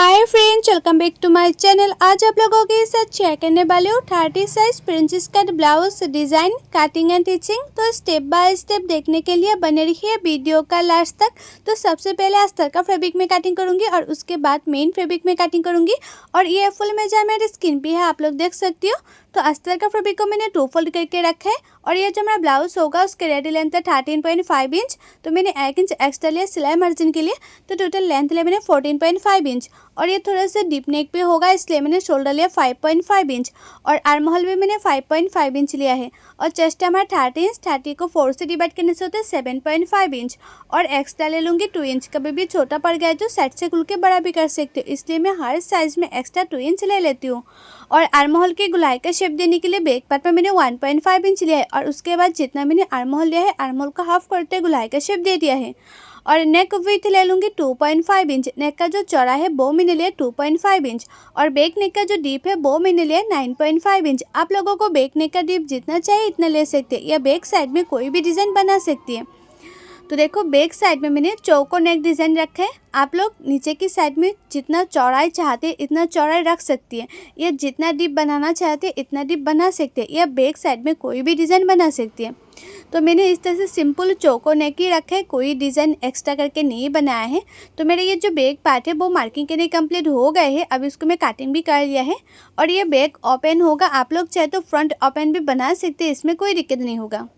Hi friends, welcome back to my channel. आज आप लोगों के साथ शेयर करने वाले हूँ 30 size princess cut blouse design cutting and teaching. तो स्टेप बाय स्टेप देखने के लिए बने रहिए वीडियो का लास्ट तक। तो सबसे पहले अस्तर का फैब्रिक में कटिंग करूँगी और उसके बाद मेन फैब्रिक में कटिंग करूँगी। और ये फुल मेजरमेंट स्किन पे है, आप लोग देख सकती हो। तो अस्तर का फैब्रिक को मैंने 2 फोल्ड करके रखा है और ये जो हमारा ब्लाउज होगा उसके रेडी लेंथ है 13.5 इंच। तो मैंने 1 इंच एक्स्ट्रा लिया सिलाई मार्जिन के लिए। तो टोटल लेंथ लिया मैंने 14.5 इंच और ये थोड़ा सा डीप नेक पे होगा, इसलिए मैंने शोल्डर लिया 5.5 इंच और आर्म होल भी मैंने 5.5 इंच लिया है। और चेस्ट हमारा 30 इंच, 30 को 4 से डिवाइड करने से होता है 7.5 इंच और एक्स्ट्रा ले लूँगी 2 इंच। कभी भी छोटा पड़ गया तो साइड से खुल के बड़ा भी कर सकते हो, इसलिए मैं हर साइज़ में एक्स्ट्रा 2 इंच ले लेती हूँ। और आर्म होल की गुलाई का शेप देने के लिए बैक पार्ट पर मैंने 1.5 इंच लिया है और उसके बाद जितना मैंने आर्म होल लिया है आर्म होल का हाफ करते गुलाई का शेप दे दिया है। और नेक विड्थ ले लूँगी 2.5 इंच। नेक का जो चौड़ा है वो मैंने लिया 2.5 इंच और बैक नेक का जो डीप है वो मैंने लिया 9.5 इंच। आप लोगों को बैक नेक का डीप जितना चाहिए इतना ले सकते हैं या बैक साइड में कोई भी डिज़ाइन बना सकती है। तो देखो बैक साइड में मैंने चौको नेक डिज़ाइन रखा है। आप लोग नीचे की साइड में जितना चौड़ाई चाहते हैं इतना चौड़ाई रख सकती है या जितना डीप बनाना चाहते हैं इतना डीप बना सकते हैं या बैक साइड में कोई भी डिज़ाइन बना सकती है। तो मैंने इस तरह से सिंपल चौको नेक ही रखा है, कोई डिज़ाइन एक्स्ट्रा करके नहीं बनाया है। तो मेरे ये जो बैक पार्ट है वो मार्किंग के लिए कंप्लीट हो गए हैं। अब इसको मैं कटिंग भी कर लिया है और ये बैक ओपन होगा। आप लोग चाहे तो फ्रंट ओपन भी बना सकते हैं, इसमें कोई दिक्कत नहीं होगा।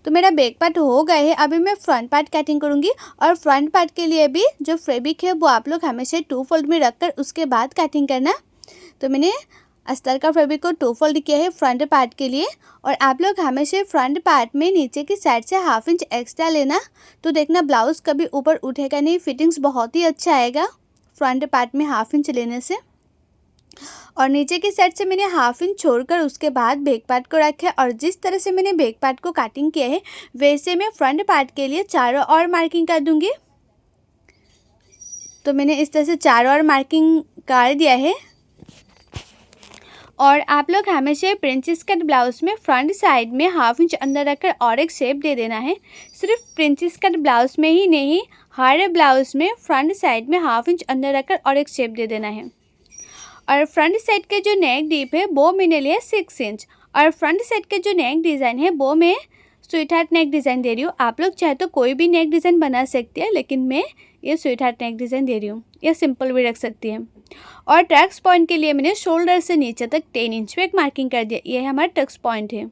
तो मेरा बैक पार्ट हो गए है, अभी मैं फ्रंट पार्ट कटिंग करूँगी। और फ्रंट पार्ट के लिए भी जो फैब्रिक है वो आप लोग हमेशा 2 फोल्ड में रखकर उसके बाद कटिंग करना। तो मैंने अस्तर का फैब्रिक को 2 फोल्ड किया है फ्रंट पार्ट के लिए। और आप लोग हमेशा फ्रंट पार्ट में नीचे की साइड से 1/2 इंच एक्स्ट्रा लेना। तो देखना ब्लाउज़ कभी ऊपर उठेगा नहीं, फिटिंग्स बहुत ही अच्छा आएगा फ्रंट पार्ट में 1/2 इंच लेने से। और नीचे की साइड से मैंने 1/2 इंच छोड़कर उसके बाद बैक पार्ट को रखा है। और जिस तरह से मैंने बैक पार्ट को कटिंग किया है वैसे मैं फ्रंट पार्ट के लिए चारों ओर मार्किंग कर दूंगी। तो मैंने इस तरह से चारों ओर मार्किंग कर दिया है। और आप लोग हमेशा प्रिंसेस कट ब्लाउज में फ्रंट साइड में 1/2 इंच अंदर रखकर और एक शेप दे देना है। सिर्फ प्रिंसेस कट ब्लाउज में ही नहीं, हर ब्लाउज में फ्रंट साइड में 1/2 इंच अंदर रखकर और एक शेप दे देना है। और फ्रंट साइड के जो नेक डीप है वो मैंने लिया 6 इंच और फ्रंट साइड के जो नेक डिज़ाइन है वो मैं स्वीट हार्ट नेक डिज़ाइन दे रही हूँ। आप लोग चाहे तो कोई भी नेक डिज़ाइन बना सकती है, लेकिन मैं ये स्वीट हार्ट नेक डिज़ाइन दे रही हूँ, या सिंपल भी रख सकती है। और टक्स पॉइंट के लिए मैंने शोल्डर से नीचे तक 10 इंच में एक मार्किंग कर दिया, ये हमारा टक्स पॉइंट है।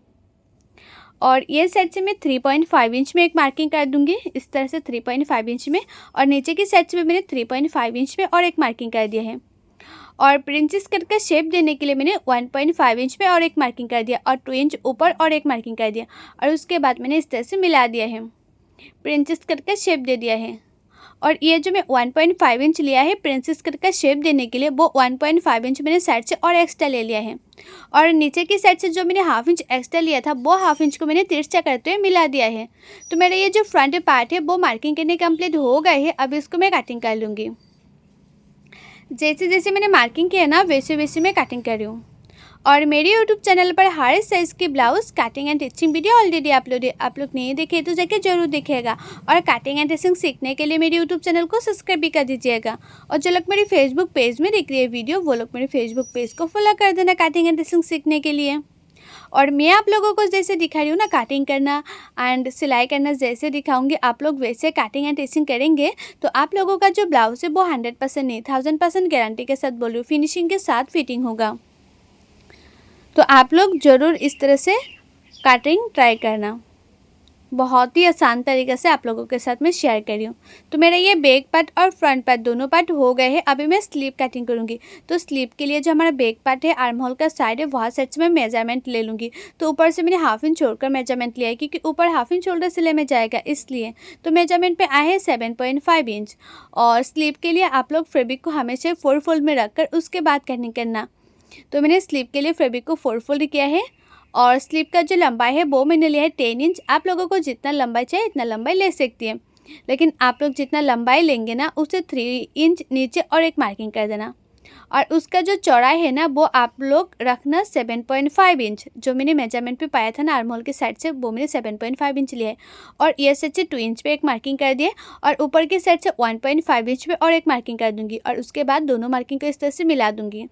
और ये साइड से मैं 3.5 इंच में एक मार्किंग कर दूंगी, इस तरह से 3.5 इंच में। और नीचे की साइड से भी मैंने 3.5 इंच में और एक मार्किंग कर दिया है। और प्रिंसेस कट का शेप देने के लिए मैंने 1.5 इंच में और एक मार्किंग कर दिया और 2 इंच ऊपर और एक मार्किंग कर दिया। और उसके बाद मैंने इस तरह से मिला दिया है, प्रिंसेस कट का शेप दे दिया है। और ये जो मैं 1.5 इंच लिया है प्रिंसेस कट का शेप देने के लिए, वो 1.5 इंच मैंने साइड से और एक्स्ट्रा ले लिया है। और नीचे की साइड से जो मैंने 1/2 इंच एक्स्ट्रा लिया था वो 1/2 इंच को मैंने तिरछा करते हुए मिला दिया है। तो मेरा ये जो फ्रंट पार्ट है वो मार्किंग करने कंप्लीट हो गए है। अब इसको मैं कटिंग कर लूँगी। जैसे जैसे मैंने मार्किंग किया ना वैसे वैसे मैं कटिंग कर रही हूँ। और मेरे यूट्यूब चैनल पर हर साइज़ की blouse cutting and teaching video already upload है, आप लोग नहीं देखे तो जाके जरूर देखिएगा। और कटिंग एंड टिचिंग सीखने के लिए मेरे यूट्यूब चैनल को सब्सक्राइब भी कर दीजिएगा। और जो लोग मेरे फेसबुक पेज में देख रही है वीडियो वो लोग मेरे फेसबुक पेज को फॉलो कर देना कटिंग एंड टिचिंग सीखने के लिए। और मैं आप लोगों को जैसे दिखा रही हूँ ना कटिंग करना एंड सिलाई करना, जैसे दिखाऊंगी आप लोग वैसे कटिंग एंड टिचिंग करेंगे तो आप लोगों का जो ब्लाउज है वो 100% नहीं 1000% गारंटी के साथ बोल रही हूँ, फिनिशिंग के साथ फिटिंग होगा। तो आप लोग ज़रूर इस तरह से कटिंग ट्राई करना, बहुत ही आसान तरीके से आप लोगों के साथ मैं शेयर कर रही हूँ। तो मेरा ये बैक पार्ट और फ्रंट पार्ट दोनों पार्ट हो गए हैं। अभी मैं स्लीव कटिंग करूँगी। तो स्लीव के लिए जो हमारा बैक पार्ट है आर्म होल का साइड है वहाँ साइड से मैं मेजरमेंट ले लूँगी। तो ऊपर से मैंने 1/2 इंच छोड़कर मेजरमेंट लिया है क्योंकि ऊपर 1/2 इंच शोल्डर सिलाई में जाएगा, इसलिए। तो मेजरमेंट पे आए हैं 7.5 इंच। और स्लीव के लिए आप लोग फैब्रिक को हमेशा 4 फोल्ड में रख कर उसके बाद कटिंग करना। तो मैंने स्लीव के लिए फैब्रिक को 4 फोल्ड किया है। और स्लीव का जो लंबाई है वो मैंने लिया है 10 इंच। आप लोगों को जितना लंबाई चाहिए इतना लंबाई ले सकती है, लेकिन आप लोग जितना लंबाई लेंगे ना उससे 3 इंच नीचे और एक मार्किंग कर देना। और उसका जो चौड़ाई है ना वो आप लोग रखना 7.5 इंच। जो मैंने मेजरमेंट पे पाया था ना आर्म होल के साइड से, वो मैंने 7.5 इंच लिया है। और ये साइड से 2 इंच पे एक मार्किंग कर दिए और ऊपर के साइड से 1.5 इंच पे और एक मार्किंग कर दूंगी। और उसके बाद दोनों मार्किंग को इस तरह से मिला दूंगी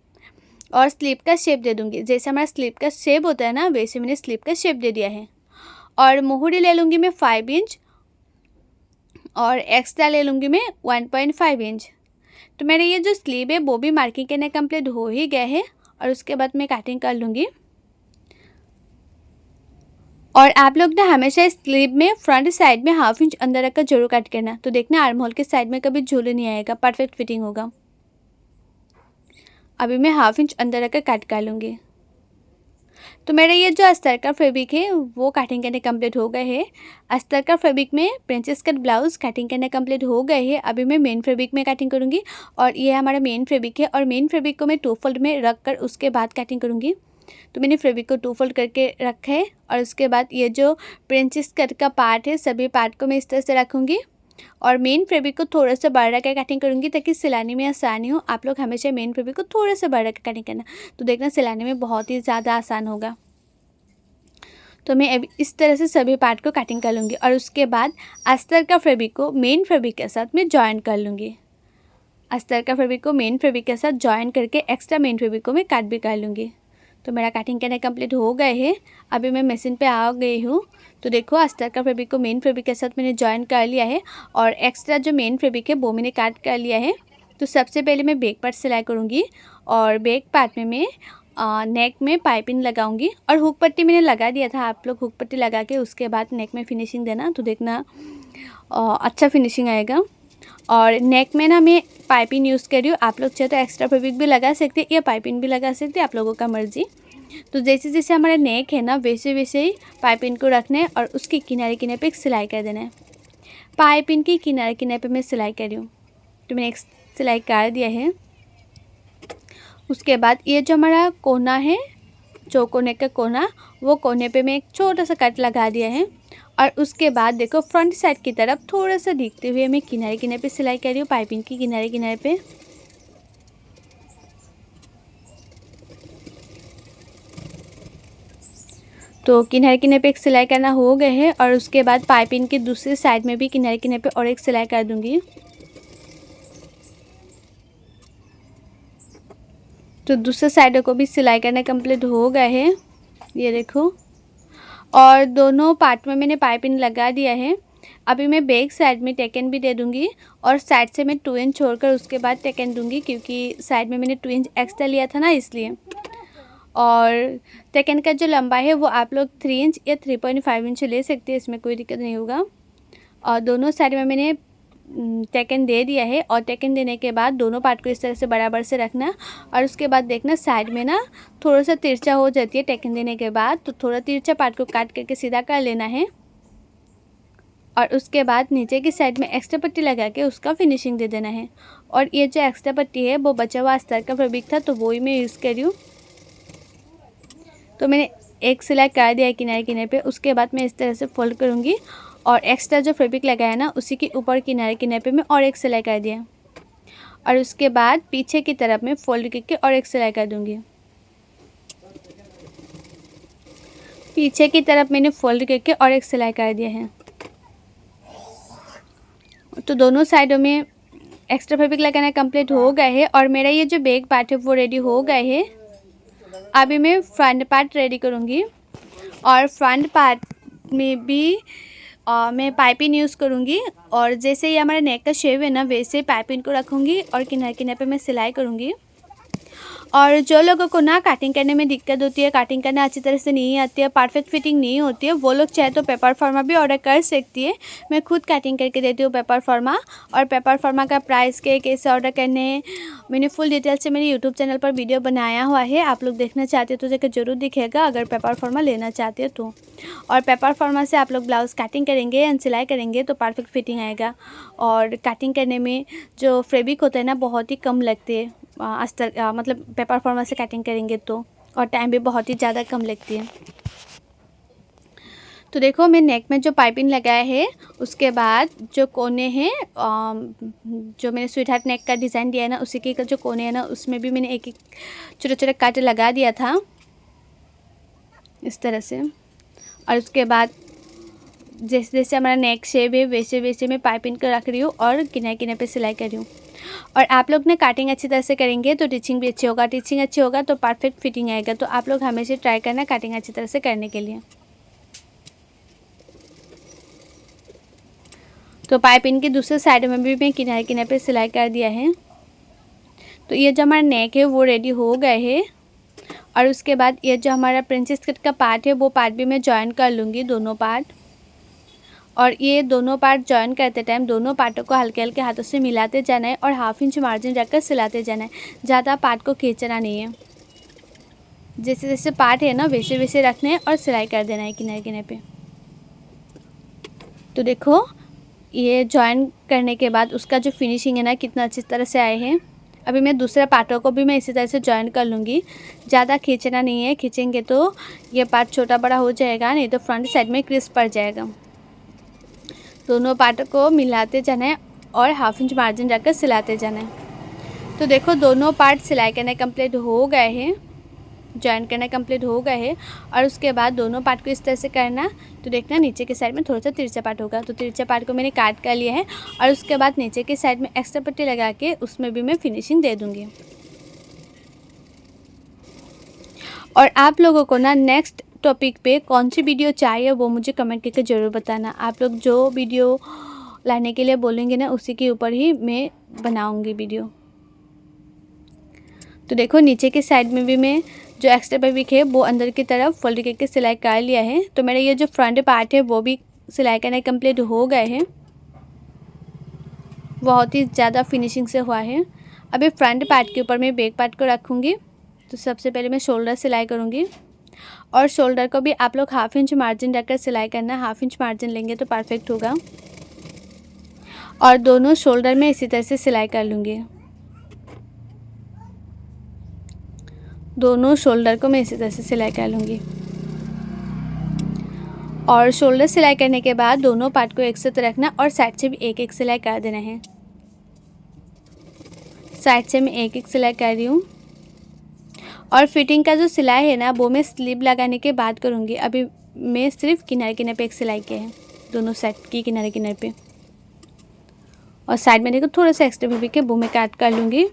और स्लीव का शेप दे दूंगी। जैसे हमारा स्लीव का शेप होता है ना, वैसे मैंने स्लीव का शेप दे दिया है। और मोहरी ले लूँगी मैं 5 इंच और एक्स्ट्रा ले लूँगी मैं 1.5 इंच। तो मेरे ये जो स्लीव है वो भी मार्किंग करना कंप्लीट हो ही गया है। और उसके बाद मैं कटिंग कर लूँगी। और आप लोग ना हमेशा स्लीव में फ्रंट साइड में 1/2 इंच अंदर रखकर जरूर कट करना। तो देखना आर्म होल के साइड में कभी झूले नहीं आएगा, परफेक्ट फिटिंग होगा। अभी मैं 1/2 इंच अंदर रखकर कट कर लूँगी। तो मेरा ये जो अस्तर का फैब्रिक है वो कटिंग करने कंप्लीट हो गए हैं। अस्तर का फैब्रिक में प्रिंसेस कट ब्लाउज़ कटिंग करने कंप्लीट हो गए हैं। अभी मैं मेन फैब्रिक में कटिंग करूँगी और ये हमारा मेन फैब्रिक है। और मेन फैब्रिक को मैं 2 फोल्ड में रख कर उसके बाद कटिंग करूँगी। तो मैंने फैब्रिक को 2 फोल्ड करके रखा है और उसके बाद ये जो प्रिंसेस कट का पार्ट है सभी पार्ट को मैं इस तरह से रखूँगी और मेन फैब्रिक को थोड़ा सा बड़ा रख कर कटिंग करूँगी ताकि सिलाने में आसानी हो। आप लोग हमेशा मेन फैब्रिक को थोड़ा सा बड़ा रख कर कटिंग करना, तो देखना सिलाने में बहुत ही ज़्यादा आसान होगा। तो मैं अभी इस तरह से सभी पार्ट को कटिंग कर लूँगी और उसके बाद अस्तर का फैब्रिक को मेन फैब्रिक के साथ मैं जॉइन कर लूँगी। अस्तर का फैब्रिक को मेन फैब्रिक के साथ जॉइन करके एक्स्ट्रा मेन फैब्रिक को मैं कट भी कर लूँगी। तो मेरा कटिंग करना कंप्लीट हो गए हैं। अभी मैं मशीन पे आ गई हूँ। तो देखो अस्तर का फैब्रिक को मेन फैब्रिक के साथ मैंने जॉइन कर लिया है और एक्स्ट्रा जो मेन फैब्रिक है वो मैंने कट कर लिया है। तो सबसे पहले मैं बैक पार्ट सिलाई करूँगी और बैक पार्ट में मैं नेक में पाइपिंग लगाऊंगी और हुक पट्टी मैंने लगा दिया था। आप लोग हुक पट्टी लगा के उसके बाद नेक में फिनिशिंग देना, तो देखना अच्छा फिनिशिंग आएगा। और नेक में ना मैं पाइपिंग यूज़ कर रही हूँ। आप लोग चाहे तो एक्स्ट्रा फैब्रिक भी लगा सकते हैं या पाइपिंग भी लगा सकते हैं, आप लोगों का मर्जी। तो जैसे जैसे हमारा नेक है ना वैसे वैसे ही पाइपिंग को रखना है और उसके किनारे किनारे पे एक सिलाई कर देना है। पाइपिंग के किनारे किनारे पे मैं सिलाई कर रही हूँ। तो मैंने एक सिलाई कर दिया है। उसके बाद ये जो हमारा कोना है, चौको नेक का कोना, वो कोने पे मैं एक छोटा सा कट लगा दिया है। और उसके बाद देखो फ्रंट साइड की तरफ थोड़ा सा दिखते हुए मैं किनारे किनारे पे सिलाई कर रही हूँ, पाइपिंग की किनारे किनारे पे। तो किनारे किनारे पे एक सिलाई करना हो गए है और उसके बाद पाइपिंग के दूसरे साइड में भी किनारे किनारे पे और एक सिलाई कर दूँगी। तो दूसरे साइड को भी सिलाई करना कंप्लीट हो गया है, ये देखो। और दोनों पार्ट में मैंने पाइपिंग लगा दिया है। अभी मैं बैक साइड में टेकन भी दे दूंगी और साइड से मैं 2 इंच छोड़कर उसके बाद टेकन दूंगी, क्योंकि साइड में मैंने 2 इंच एक्स्ट्रा लिया था ना इसलिए। और टेकन का जो लंबाई है वो आप लोग 3 इंच या 3.5 इंच ले सकते हैं, इसमें कोई दिक्कत नहीं होगा। और दोनों साइड में मैंने टेकन दे दिया है और टेकन देने के बाद दोनों पार्ट को इस तरह से बराबर से रखना। और उसके बाद देखना साइड में ना थोड़ा सा तिरछा हो जाती है टेकन देने के बाद, तो थोड़ा तिरछा पार्ट को काट करके सीधा कर लेना है। और उसके बाद नीचे की साइड में एक्स्ट्रा पट्टी लगा के उसका फिनिशिंग दे देना है। और ये जो एक्स्ट्रा पट्टी है वो बचा हुआ अस्तर का फैब्रिक था, तो वो ही मैं यूज़ कर रही हूँ। तो मैंने एक सिलाई कर दिया है किनारे किनारे पे। उसके बाद मैं इस तरह से फोल्ड करूँगी और एक्स्ट्रा जो फैब्रिक लगाया ना उसी के ऊपर किनारे किनारे पे मैं और एक सिलाई कर दिया। और उसके बाद पीछे की तरफ में फोल्ड करके और एक सिलाई कर दूँगी। पीछे की तरफ मैंने फोल्ड करके और एक सिलाई कर दिया है। तो दोनों साइडों में एक्स्ट्रा फैब्रिक लगाना कंप्लीट हो गया है और मेरा ये जो बैक पार्ट है वो रेडी हो गए है। अभी मैं फ्रंट पार्ट रेडी करूँगी और फ्रंट पार्ट में भी मैं पाइपिंग यूज़ करूँगी। और जैसे ये हमारा नेक का शेप है ना वैसे पाइपिंग को रखूँगी और किनारे किनारे पे मैं सिलाई करूँगी। और जो लोगों को ना कटिंग करने में दिक्कत होती है, कटिंग करना अच्छी तरह से नहीं आती है, परफेक्ट फिटिंग नहीं होती है, वो लोग चाहे तो पेपर फॉर्मा भी ऑर्डर कर सकती है। मैं खुद कटिंग करके देती हूँ पेपर फॉर्मा। और पेपर फॉर्मा का प्राइस के कैसे ऑर्डर करने हैं मैंने फुल डिटेल से मेरे यूट्यूब चैनल पर वीडियो बनाया हुआ है। आप लोग देखना चाहते हो तो जाकर जरूर दिखेगा अगर पेपर फॉर्मा लेना चाहते हो तो। और पेपर फॉर्मा से आप लोग ब्लाउज़ कटिंग करेंगे एंड सिलाई करेंगे तो परफेक्ट फिटिंग आएगा। और कटिंग करने में जो फैब्रिक होता है ना बहुत ही कम लगते हैं अस्तर मतलब पेपर फॉर्मा से कटिंग करेंगे तो, और टाइम भी बहुत ही ज़्यादा कम लगती है। तो देखो मैं नेक में जो पाइपिंग लगाया है उसके बाद जो कोने हैं जो मैंने स्वीट हार्ट नेक का डिज़ाइन दिया है ना, उसी के जो कोने हैं ना उसमें भी मैंने एक एक छोटे छोटे कांटे लगा दिया था इस तरह से। और उसके बाद जैसे जैसे हमारा नेक शेप है वैसे वैसे मैं पाइपिंग कर रख रही हूँ और किनारे किनारे पे सिलाई कर रही हूँ। और आप लोग ने काटिंग अच्छी तरह से करेंगे तो टिचिंग भी अच्छी होगा, टिचिंग अच्छी होगा तो परफेक्ट फिटिंग आएगा। तो आप लोग हमेशा ट्राई करना काटिंग अच्छी तरह से करने के लिए। तो पाइपिंग के दूसरे साइड में भी मैं किनारे किनारे पे सिलाई कर दिया है। तो ये जो हमारा नेक है वो रेडी हो गए है। और उसके बाद ये जो हमारा प्रिंसेस कट का पार्ट है वो पार्ट भी मैं जॉइन कर लूँगी, दोनों पार्ट। और ये दोनों पार्ट जॉइन करते टाइम दोनों पार्टों को हल्के हल्के हाथों से मिलाते जाना है और 1/2 इंच मार्जिन रखकर सिलाते जाना है, ज़्यादा पार्ट को खींचना नहीं है। जैसे जैसे पार्ट है ना वैसे वैसे रखना है और सिलाई कर देना है किनारे किनारे पे। तो देखो ये जॉइन करने के बाद उसका जो फिनिशिंग है ना कितना अच्छी तरह से आए हैं। अभी मैं दूसरे पार्टों को भी मैं इसी तरह से जॉइन कर लूँगी, ज़्यादा खींचना नहीं है, खींचेंगे तो ये पार्ट छोटा बड़ा हो जाएगा, नहीं तो फ्रंट साइड में क्रिस्प पड़ जाएगा। दोनों पार्टों को मिलाते जाना है और 1/2 इंच मार्जिन रखकर सिलाते जाना है। तो देखो दोनों पार्ट सिलाई करने कंप्लीट हो गए हैं, जॉइन करना कंप्लीट हो गए हैं। और उसके बाद दोनों पार्ट को इस तरह से करना। तो देखना नीचे के साइड में थोड़ा सा तिरछा पार्ट होगा, तो तिरछा पार्ट को मैंने काट कर लिया है। और उसके बाद नीचे के साइड में एक्स्ट्रा पट्टी लगा के उसमें भी मैं फिनिशिंग दे दूँगी। और आप लोगों को ना नेक्स्ट टॉपिक पे कौन सी वीडियो चाहिए वो मुझे कमेंट करके ज़रूर बताना। आप लोग जो वीडियो लाने के लिए बोलेंगे ना उसी के ऊपर ही मैं बनाऊंगी वीडियो। तो देखो नीचे के साइड में भी मैं जो एक्स्ट्रा फैब्रिक है वो अंदर की तरफ फोल्ड करके सिलाई कर लिया है। तो मेरा ये जो फ्रंट पार्ट है वो भी सिलाई करना कंप्लीट हो गए हैं, बहुत ही ज़्यादा फिनिशिंग से हुआ है। अभी फ्रंट पार्ट के ऊपर मैं बैक पार्ट को रखूँगी। तो सबसे पहले मैं शोल्डर सिलाई करूँगी और शोल्डर को भी आप लोग 1/2 इंच मार्जिन रखकर सिलाई करना, 1/2 इंच मार्जिन लेंगे तो परफेक्ट होगा। और दोनों शोल्डर में इसी तरह से सिलाई कर लूँगी, दोनों शोल्डर को मैं इसी तरह से सिलाई कर लूँगी। और शोल्डर सिलाई करने के बाद दोनों पार्ट को एक साथ रखना और साइड से भी एक एक सिलाई कर देना है। साइड से मैं एक एक सिलाई कर रही हूँ। और फिटिंग का जो सिलाई है ना वो मैं स्लीव लगाने के बाद करूँगी। अभी मैं सिर्फ किनारे किनारे पे एक सिलाई किया है, दोनों साइड की किनारे किनारे पे। और साइड में देखो थोड़ा सा एक्स्ट्रा फैब्रिक है वो मैं काट कर लूँगी।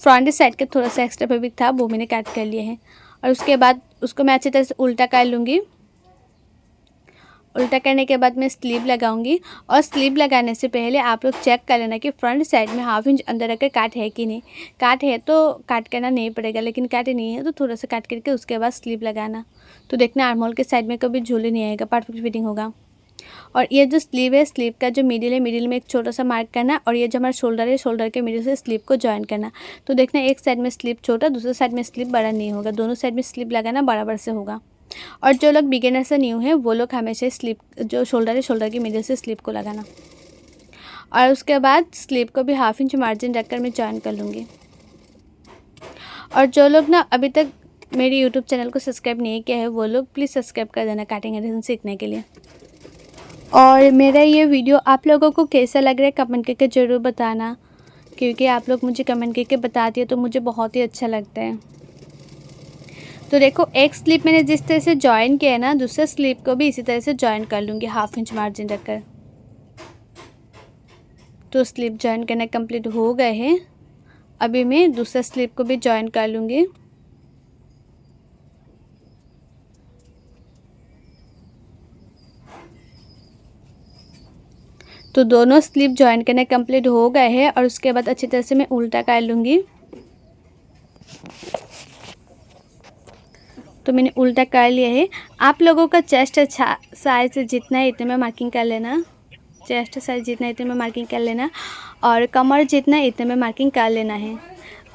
फ्रंट साइड का थोड़ा सा एक्स्ट्रा फैब्रिक था वो मैंने काट कर लिया है। और उसके बाद उसको मैं अच्छी तरह से उल्टा कर लूँगी। उल्टा करने के बाद मैं स्लीव लगाऊंगी। और स्लीव लगाने से पहले आप लोग चेक कर लेना कि फ्रंट साइड में 1/2 इंच अंदर रखकर काट है कि नहीं। काट है तो काट करना नहीं पड़ेगा, लेकिन काट नहीं है तो थोड़ा सा काट करके उसके बाद स्लीव लगाना। तो देखना आर्महोल के साइड में कभी झूले नहीं आएगा, परफेक्ट फिटिंग होगा। और ये जो स्लीव है, स्लीव का जो मिडिल है, मिडिल में एक छोटा सा मार्क करना। और ये जो हमारा शोल्डर है, शोल्डर के मिडिल से स्लीव को ज्वाइन करना। तो देखना एक साइड में स्लीव छोटा, दूसरे साइड में स्लीव बड़ा नहीं होगा, दोनों साइड में स्लीव लगाना बराबर से होगा। और जो लोग बिगिनर से न्यू है वो लोग हमेशा स्लीव जो शोल्डर है, शोल्डर के मिडिल से स्लीव को लगाना। और उसके बाद स्लीव को भी 1/2 इंच मार्जिन रखकर मैं ज्वाइन कर लूँगी। और जो लोग ना अभी तक मेरे यूट्यूब चैनल को सब्सक्राइब नहीं किया है वो लोग प्लीज़ सब्सक्राइब कर देना कटिंग एंड डिज़ाइन सीखने के लिए। और मेरा ये वीडियो आप लोगों को कैसा लग रहा है कमेंट करके ज़रूर बताना, क्योंकि आप लोग मुझे कमेंट करके बता दिए तो मुझे बहुत ही अच्छा लगता है। तो देखो एक स्लीव मैंने जिस तरह से ज्वाइन किया है ना, दूसरे स्लीव को भी इसी तरह से ज्वाइन कर लूँगी 1/2 इंच मार्जिन रखकर। तो स्लीव ज्वाइन करना कंप्लीट हो गए हैं। अभी मैं दूसरा स्लीव को भी ज्वाइन कर लूँगी। तो दोनों स्लीव ज्वाइन करना कंप्लीट हो गए हैं। और उसके बाद अच्छी तरह से मैं उल्टा कर लूँगी। तो मैंने उल्टा कर लिया है। आप लोगों का चेस्ट साइज जितना है इतने में मार्किंग कर लेना, चेस्ट साइज जितना है इतने में मार्किंग कर लेना। और कमर जितना है इतने में मार्किंग कर लेना है।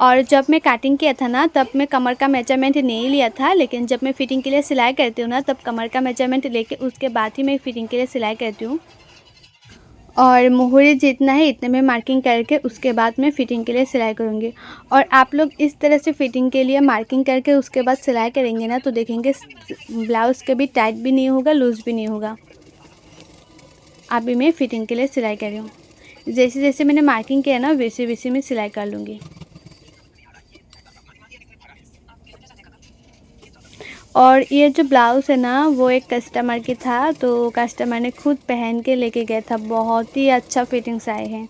और जब मैं कटिंग किया था ना तब मैं कमर का मेजरमेंट नहीं लिया था, लेकिन जब मैं फिटिंग के लिए सिलाई करती हूँ ना तब कमर का मेजरमेंट लेके उसके बाद ही मैं फिटिंग के लिए सिलाई करती हूँ। और मोहरे जितना है इतने में मार्किंग करके उसके बाद मैं फ़िटिंग के लिए सिलाई करूँगी। और आप लोग इस तरह से फ़िटिंग के लिए मार्किंग करके उसके बाद सिलाई करेंगे ना, तो देखेंगे ब्लाउज़ कभी टाइट भी नहीं होगा, लूज़ भी नहीं होगा। अभी मैं फ़िटिंग के लिए सिलाई कर रही हूँ। जैसे जैसे मैंने मार्किंग किया ना, वैसे वैसे मैं सिलाई कर लूँगी। और ये जो ब्लाउज़ है ना, वो एक कस्टमर की था, तो कस्टमर ने खुद पहन के लेके गया था। बहुत ही अच्छा फिटिंग्स आए हैं।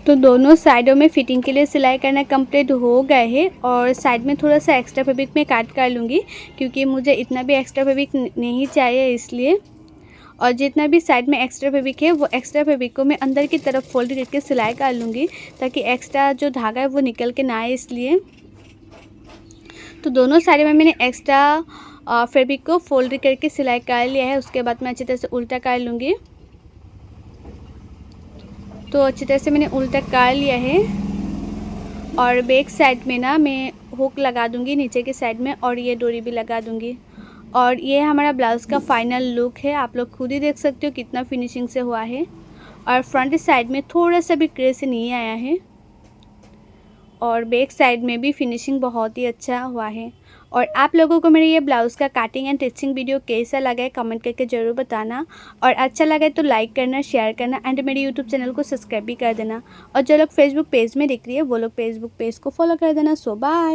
तो दोनों साइडों में फ़िटिंग के लिए सिलाई करना कंप्लीट हो गए हैं। और साइड में थोड़ा सा एक्स्ट्रा फैब्रिक में काट कर लूँगी, क्योंकि मुझे इतना भी एक्स्ट्रा फैब्रिक नहीं चाहिए इसलिए। और जितना भी साइड में एक्स्ट्रा फैब्रिक है, वो एक्स्ट्रा फैब्रिक को मैं अंदर की तरफ फोल्ड करके सिलाई कर लूँगी, ताकि एक्स्ट्रा जो धागा है वो निकल के ना आए इसलिए। तो दोनों साइड में मैंने एक्स्ट्रा फैब्रिक को फोल्ड करके सिलाई कर लिया है। उसके बाद मैं अच्छी तरह से उल्टा कर लूँगी। तो अच्छी तरह से मैंने उल्टा कर लिया है। और बैक साइड में ना मैं हुक लगा दूँगी नीचे की साइड में, और ये डोरी भी लगा दूँगी। और ये हमारा ब्लाउज़ का फाइनल लुक है। आप लोग खुद ही देख सकते हो कितना फिनिशिंग से हुआ है। और फ्रंट साइड में थोड़ा सा भी क्रेस नहीं आया है, और बैक साइड में भी फिनिशिंग बहुत ही अच्छा हुआ है। और आप लोगों को मेरे ये ब्लाउज़ का कटिंग एंड स्टिचिंग वीडियो कैसा लगा है कमेंट करके ज़रूर बताना। और अच्छा लगा तो लाइक करना, शेयर करना एंड मेरे यूट्यूब चैनल को सब्सक्राइब भी कर देना। और जो लोग फेसबुक पेज में दिख रही है वो लोग फेसबुक पेज को फॉलो कर देना। सो बाय।